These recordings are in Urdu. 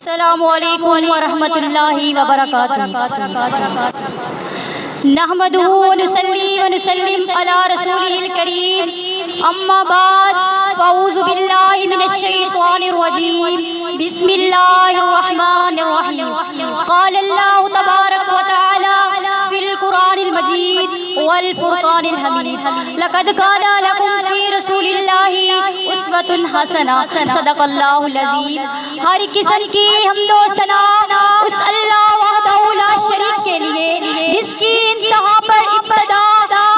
السلام علیکم ورحمۃ اللہ وبرکاتہ۔ نحمده ونصلي ونسلم على رسوله الكريم، اما بعد فاعوذ باللہ من الشیطان الرجیم، بسم اللہ الرحمن الرحیم۔ قال اللہ تبارک وتعالی فی القرآن المجید والفرقان الحمید، لقد کان لکم فی رسول اللہ اسوۃ حسنہ، صدق اللہ العظیم۔ ہر قسم کی حمد و ثنا اس اللہ وحدہ لا شریک کے لیے جس کی انتہا پر ابتدا،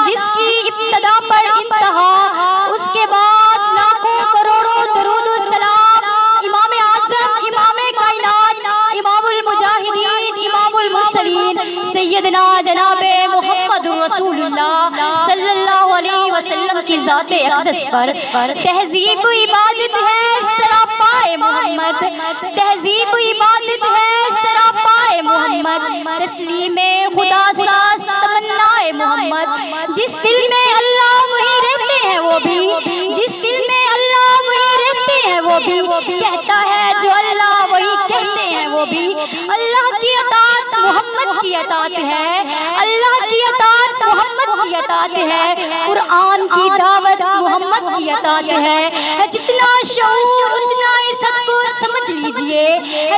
جس کی ابتدا پر انتہا، اس کے بعد لاکھوں کروڑوں درود و سلام امام اعظم، امام کائنات، امام المجاہدین، امام المرسلین، سیدنا جناب محمد رسول اللہ صلی اللہ علیہ وسلم کی ذات اقدس پر۔ تہذیب و عبادت ہے سراپائے محمد، تہذیب و عبادت ہے سراپائے محمد، تسلیم خدا ساز تمنائے محمد۔ جس دل میں اللہ وہی رہتے ہیں وہ بھی، جس دل میں اللہ وہی رہتے ہیں وہ بھی، کہتا ہے جو اللہ وہی کہتے ہیں وہ بھی۔ اللہ کی اطاعت محمد کی اطاعت ہے، اللہ کی اطاعت محمد کی اطاعت ہے، قرآن کی دعوت محمد کی اطاعت ہے۔ جتنا شعور اتنا عزت کو سمجھ لیجئے،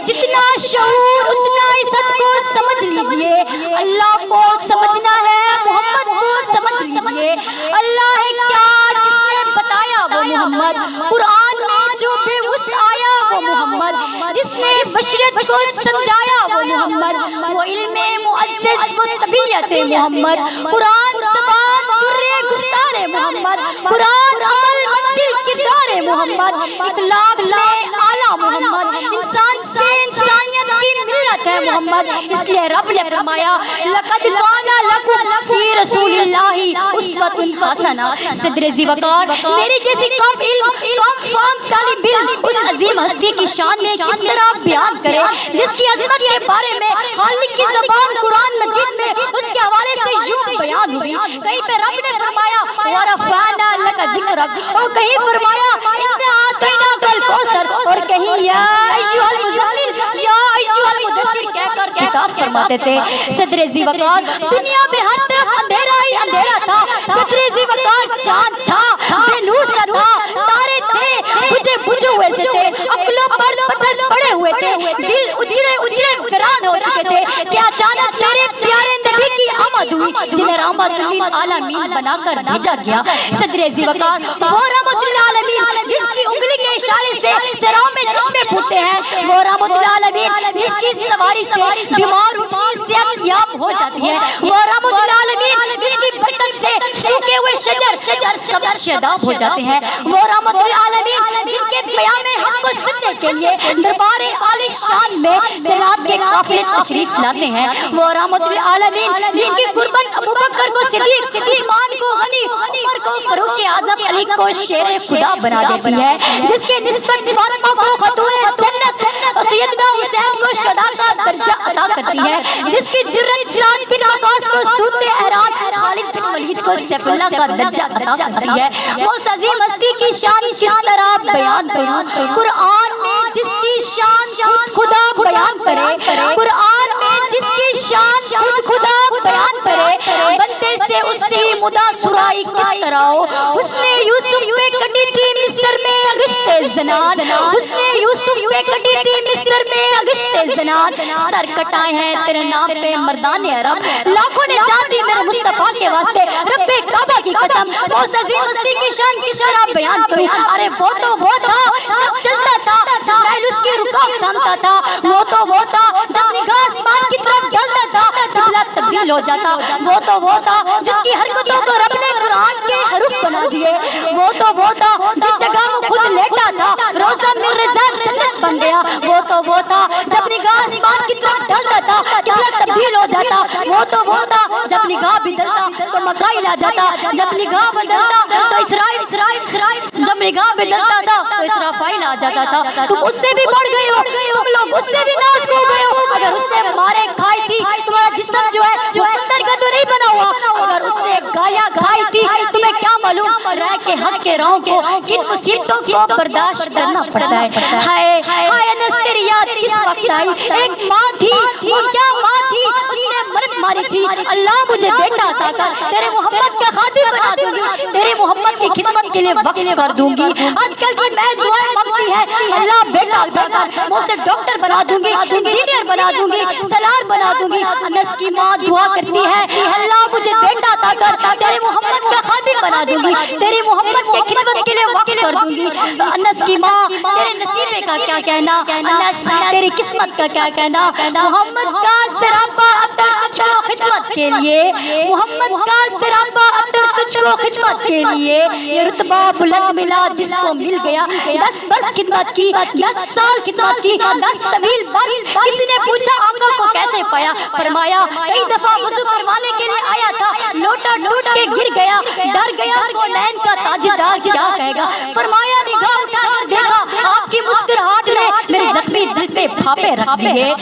جتنا شعور اتنا عزت کو سمجھ لیجئے۔ اللہ کو سمجھنا ہے، محمد کو سمجھ لیجئے۔ اللہ ہے کیا جس نے بتایا وہ محمد، قرآن میں جو بے وسط آیا وہ محمد، جس نے بشریت کو سمجھایا وہ محمد، وہ علم معزز و طبیعت محمد، قرآن زبان در گفتار محمد، قرآن عمل منزل کردار محمد، اخلاق میں اعلیٰ محمد، انسان سے انسانیت کی ملت ہے محمد۔ اس لیے رب نے فرمایا لقد کان لکم فی رسول اللہ اسوۃ حسنہ۔ صدر ذی وقار میری جیسی کم علم، کم فہم طالب علم اس عظیم ہستی کی شان میں کس طرح بیان کرے جس کی عظمت کے بارے میں خالق کی زبان قرآن مجید میں اس کے حوالے سے یوں بیان ہوئی۔ کہیں پہ رب نے فرمایا ورفعنا لک ذکرک، اور کہیں فرمایا انا اعطیناک الکوثر، اور کہیں یا ایھا المزمل، یا ایھا المدثر کہہ کر خطاب فرماتے تھے۔ صدر ذی وقار دنیا میں ہر طرف اندھیرا ہی اندھیرا تھا، صدر ذی وقار چاند تھا، بے نور سا تھا، تارے تھے بجھے بجھے ہوئے سے تھے، عقلوں پر پتھر پڑے ہوئے تھے، دل اجڑے اجڑے ویران ہو چکے تھے کہ اچانک میرے پیارے نبی کی آمد ہوئی جنہیں رحمت للعالمین بنا کر بھیجا گیا۔ صدر ذی وقار وہ رحمت للعالمین جس کی انگلی کے اشارے سے سراؤں میں چشمے پھوٹتے ہیں، وہ رحمت للعالمین جس کی سواری سے بیمار اٹھی صحت یاب ہو جاتی ہے، وہ رحمت للعالمین جس کی برکت سے سوکھے ہوئے شجر سبز شاداب ہو جاتے ہیں، وہ رحمت للعالمین جن کے پیام حق کو سننے کے لیے دربار عالی شان میں جناب کے قافلے تشریف لاتے ہیں، وہ رحمت للعالمین جن کی قربت ابو بکر کو صدیق، عثمان کو غنی، عمر کو فاروق اعظم، علی کو شیر خدا بنا دیتی ہے، جس کے نسبت فاطمہ کو خاتون جنت، سیدنا حسین کو شہداء کا درجہ عطا کرتی ہے، جس کی جرت سعد بن وقاص کو سوت احرام، خالد بن ولید کو سیف اللہ کا درجہ عطا کرتی ہے۔ وہ اس عظیم ہستی کی شان کس طرح بیان کروں، قرآن میں جس کی شان خدا بیان کرے، قرآن میں جس کی شان خدا بیان کرے، بندے سے اس کی مداثرائی کس طرح ہو۔ اس نے یوسف پہ کٹی تھی مصر میں اگشت زنان، اس نے یوسف پہ کٹی تھی مصر میں اگشت زنان، سر کٹائے ہیں تیرے نام پہ مردان عرب، لاکھوں نے جان دی میرے مصطفیٰ کے واسطے، رب کعبہ کی قسم وہ عظیم ہستی کی شان کس طرح بیان کروں۔ ارے وہ تو وہ تھا جب چلتا تھا جبرائیل اس کی رکاب تھامتا تھا، وہ تو وہ تھا جب نگاہ آسمان کی طرف ڈالتا تھا قبلہ تبدیل ہو جاتا، وہ تو وہ تھا جس کی حرکتوں کو رب نے قرآن کے حروف بنا دیے، وہ تو وہ تھا جس جگہ وہ خود لیٹا تھا روزہ میں رضا جنت بن گیا، وہ تو وہ تھا جب نگاہ آسمان کی طرف ڈالتا تھا قبلہ تبدیل ہو جاتا، وہ تو وہ تھا جب نگاہ بدلتا تو مکائل آ جاتا، جب نگاہ بدلتا تو اسرائیل، جب نگاہ بدلتا تھا تو اسرافائیل آ جاتا تھا۔ تم اس سے بھی بڑھ گئے ہو، تم لوگ اس سے بھی ناز ہو گئے ہو، اگر اس نے مارے کھائی تھی تمہارا جسم جو ہے وہ پتھر کا تو نہیں بنا ہوا، اگر اس نے گایا کھائی تھی تمہیں کیا معلوم رہ کے حق کے راہوں کو کن مصیبتوں کو برداشت کرنا پڑتا ہے. ہائے ہائے انس تیری یاد کس وقت آئی. ایک ماں تھی, وہ کیا ماں تھی, اس نے مرد ماری تھی. اللہ مجھے بیٹا عطا کر, تیرے محمد کا خادم بنا دوں گی, تیرے محمد کی خدمت کے لیے وقف کر دوں گی. آج کل کی میں دعائیں مانگتی ہے, اللہ بیٹا عطا کر, میں اسے ڈاکٹر بنا دوں گی, انجینئر بنا دوں گی, سالار بنا دوں گی. انس کی ماں دعا کرتی ہے, اللہ مجھے بیٹا عطا کر, تیرے محمد کا خادم بنا دوں گی, تیرے محمد کی خدمت کے لیے وقف کر دوں گی. انس کی ماں تیرے نصیبے کا کیا کہنا, انس تیری قسمت کا کیا کہنا. محمد کا سراپا عطر تجھ کو خدمت کے لیے, محمد کا سراپا عطر تجھ کو خدمت کے لیے. یہ رتبہ بلند ملا جس کو مل گیا, 10 برس خدمت کی, 10 سال خدمت کی, 10 طویل برس. کسی نے پوچھا آقا کو کیسے پایا, فرمایا کئی دفعہ وضو کروانے کے لیے آیا تھا, لوٹا ٹوٹ کے گر گیا, ڈر گیا کونین کا تاجدار کیا کہے گا. فرمایا نگاہ اٹھا کر دیکھا, آپ کی مسکراہٹ نے میرے زخمی دل پہ پھاپے رکھ دیے.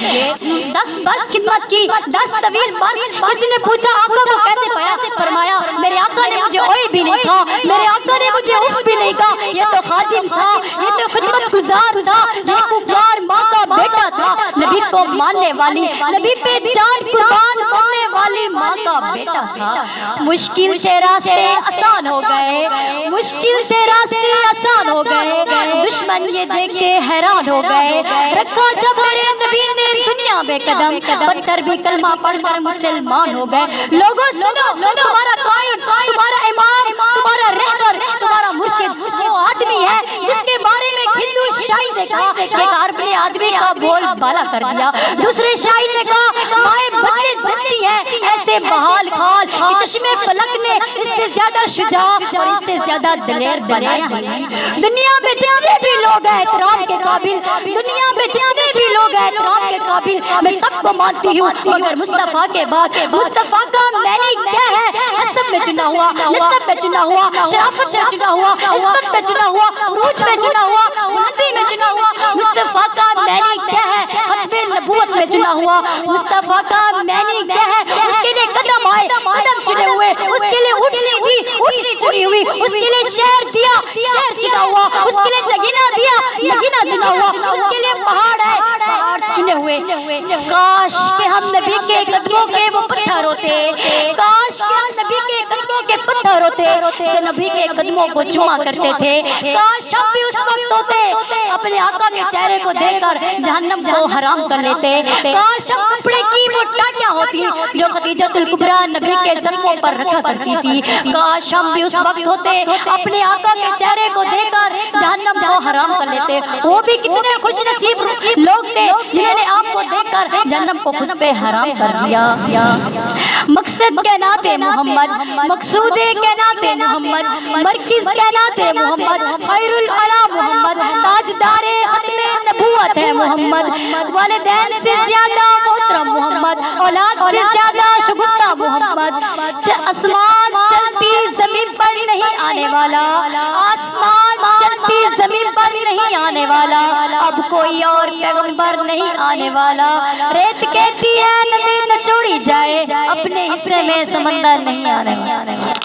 10 برس خدمت کی, 10 طویل برس. کسی نے پوچھا آقا کو کیسے پایا, فرمایا میرے آقا نے مجھے اوئی بھی نہیں کہا, میرے آقا نے مجھے اف بھی نہیں کہا. یہ تو خادم تھا, یہ تو خدمت گزار تھا, نیکوکار ماں کا بیٹا تھا, نبی کو ماننے والی, نبی پہ جان قربان کرنے والی ماں کا بیٹا تھا. مشکل سے راستے آسان ہو گئے, مشکل سے راستے آسان ہو گئے, دشمن یہ دیکھ کے حیران ہو گئے. رکھا جب میرے نبی نے دنیا میں قدم, پتھر بھی کلمہ پڑھ کر مسلمان ہو گئے. لوگوں سنو, تمہارا قائد, تمہارا امام, تمہارا رہبر, تمہارا مرشد وہ آدمی ہے جس کے بارے میں ہندو شاعر نے کہا کہ ایک عربی آدمی کا بول بالا کر دیا. دوسرے شاعر نے کہا مائیں بچے جلتی ہیں ایسے بحال حال کہ چشمے فلک نے اس سے زیادہ شجاع اور اس سے زیادہ دلیر بنایا ہے. دنیا میں جتنے بھی لوگ ہیں احترام کے قابل, دنیا میں جتنے بھی لوگ ہیں احترام کے قابل, میں سب کو مانتی ہوں, مگر مصطفیٰ کے بعد مصطفیٰ کا معنی کیا ہے. حسب میں چنا ہوا, نسب میں چنا ہوا, شرافت میں چنا ہوا, عزت میں چنا ہوا, عروج میں چنا ہوا, بلندی میں چنا ہوا. مصطفیٰ کا معنی کیا ہے, ختم نبوت میں چنا ہوا. مصطفیٰ کا معنی کیا ہے, اس کے لیے قدم آئے, قدم چنے ہوئے, اس کے لیے اٹھنی دی, اٹھنی چنی ہوئی, اس کے لیے شہر دیا, شہر چنا ہوا, اس کے لیے نگینہ دیا, نگینہ چنا ہوا, اس کے لیے پہاڑ ہے, پہاڑ چنے ہوئے. کاش کہ ہم نبی کے قدموں کے وہ پتھر ہوتے, کاش کہ ہم نبی کے قدموں کے پتھر ہوتے جو نبی کے قدموں کو چوما کرتے تھے. کاش ہم بھی اس وقت ہوتے, اپنے آقا کے چہرے کو دیکھ کر جہنم کو حرام کر لیتے. کاش ہم کپڑے کی وہ ٹاٹیاں ہوتی جو خدیجۃ الکبریٰ نبی کے زخموں پر رکھا کرتی تھی. کاش ہم بھی اس وقت ہوتے, اپنے آقا کے چہرے کو دیکھ کر جہنم کو حرام کر لیتے. وہ بھی کتنے خوش نصیب لوگ تھے جنہوں نے آپ کو دیکھ کر جہنم کو خود پہ حرام کر دیا. مقصد کائنات محمد, مقصود کائنات محمد, مرکز کائنات محمد, خیر الانام محمد, تاجدار ختم نبوت ہے محمد, والدین سے زیادہ محترم محمد, اولاد سے زیادہ شگفتہ محمد. آسمان چلتی زمین پر نہیں آنے والا, آسمان چلتی زمین پر نہیں آنے والا, اب کوئی اور پیغمبر نہیں آنے والا. ریت کہتی ہے نبی نہ چھوڑی جائے, اپنے حصے میں سمندر نہیں آنے والا.